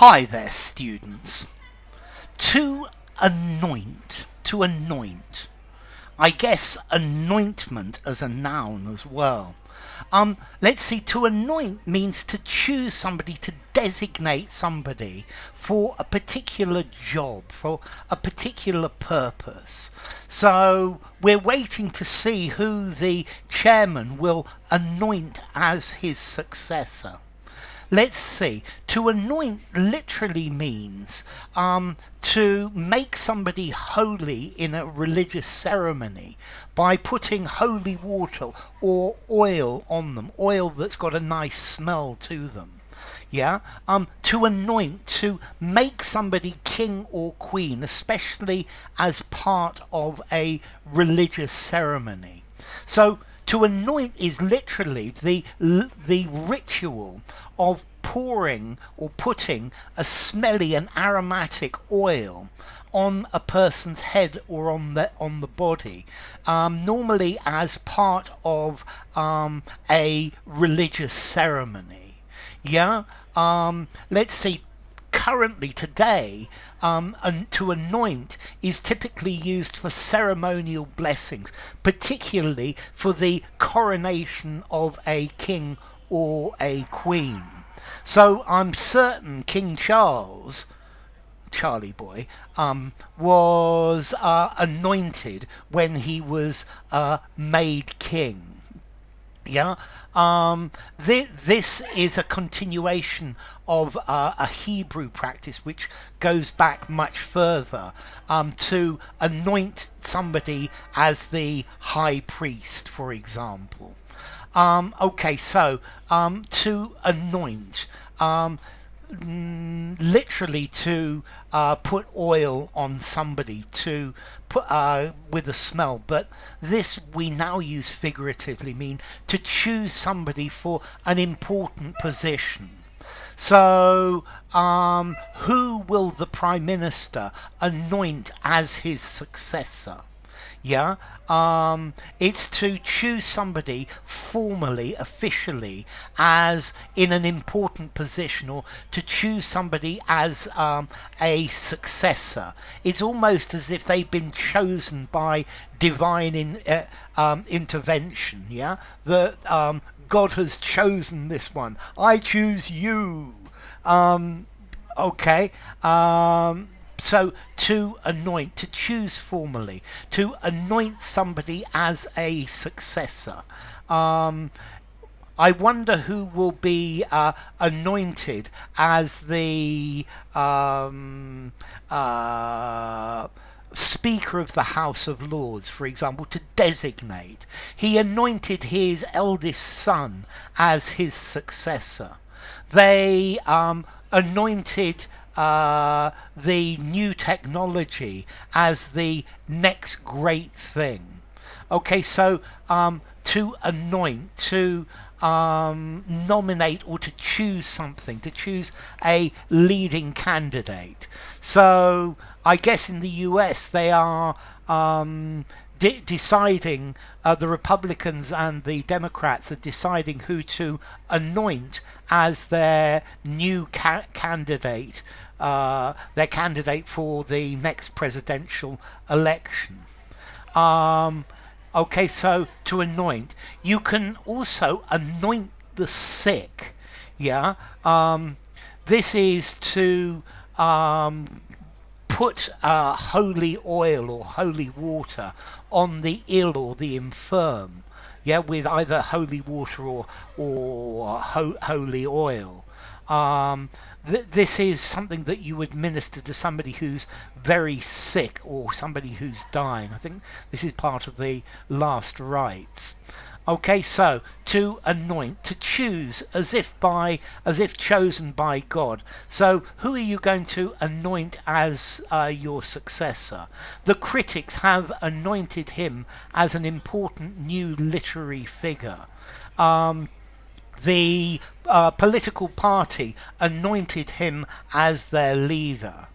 Hi there, students. To anoint. I guess anointment as a noun as well. Let's see, to anoint means to choose somebody, to designate somebody for a particular job, for a particular purpose. So we're waiting to see who the chairman will anoint as his successor. Let's see. To anoint literally means to make somebody holy in a religious ceremony by putting holy water or oil on them, oil that's got a nice smell to them. Yeah, to anoint, to make somebody king or queen, especially as part of a religious ceremony. So to anoint is literally the ritual of pouring or putting a smelly and aromatic oil on a person's head or on the body, normally as part of a religious ceremony. Yeah, let's see. Currently today, to anoint is typically used for ceremonial blessings, particularly for the coronation of a king or a queen. So I'm certain King Charlie Boy, was anointed when he was made king. Yeah, this is a continuation of a Hebrew practice which goes back much further, to anoint somebody as the high priest, for example. Okay, so to anoint, literally to put oil on somebody, to put with a smell, but this we now use figuratively, mean to choose somebody for an important position. So who will the Prime Minister anoint as his successor? Yeah, it's to choose somebody formally, officially, as in an important position, or to choose somebody as a successor. It's almost as if they've been chosen by divine intervention. Yeah, that God has chosen this one. I choose you. Okay. So to anoint, to choose formally, to anoint somebody as a successor. I wonder who will be anointed as the Speaker of the House of Lords, for example, to designate. He anointed his eldest son as his successor. They anointed the new technology as the next great thing. Okay, so to anoint, to nominate or to choose something, to choose a leading candidate. So I guess in the US they are deciding, the Republicans and the Democrats are deciding who to anoint as their new candidate, their candidate for the next presidential election. Okay, so to anoint, you can also anoint the sick. Yeah, this is to put holy oil or holy water on the ill or the infirm. Yeah, with either holy water or holy oil. This is something that you administer to somebody who's very sick or somebody who's dying. I think this is part of the last rites. Okay, so to anoint, to choose as if chosen by God. So who are you going to anoint as your successor? The critics have anointed him as an important new literary figure. The political party anointed him as their leader.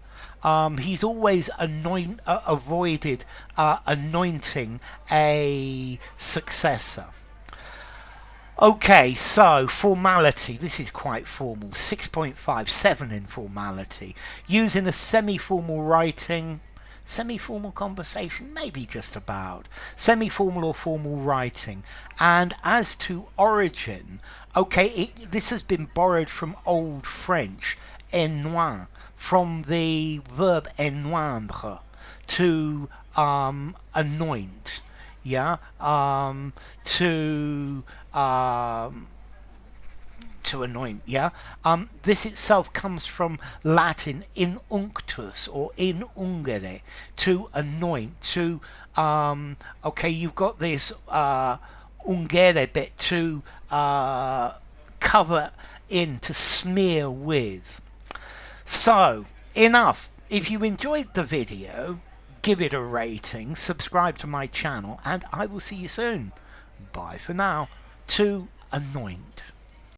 He's always avoided anointing a successor. Okay, so formality. This is quite formal. 6.57 in formality. Using a semi-formal writing, semi-formal conversation, maybe just about. Semi-formal or formal writing. And as to origin, okay, this has been borrowed from Old French, ennoin, from the verb ennoindre, to anoint, yeah, um, to anoint, yeah. This itself comes from Latin in unctus or in ungere, to anoint, to okay, you've got this ungere bit, to cover in, to smear with. So, enough. If you enjoyed the video, give it a rating, subscribe to my channel, and I will see you soon. Bye for now. To anoint.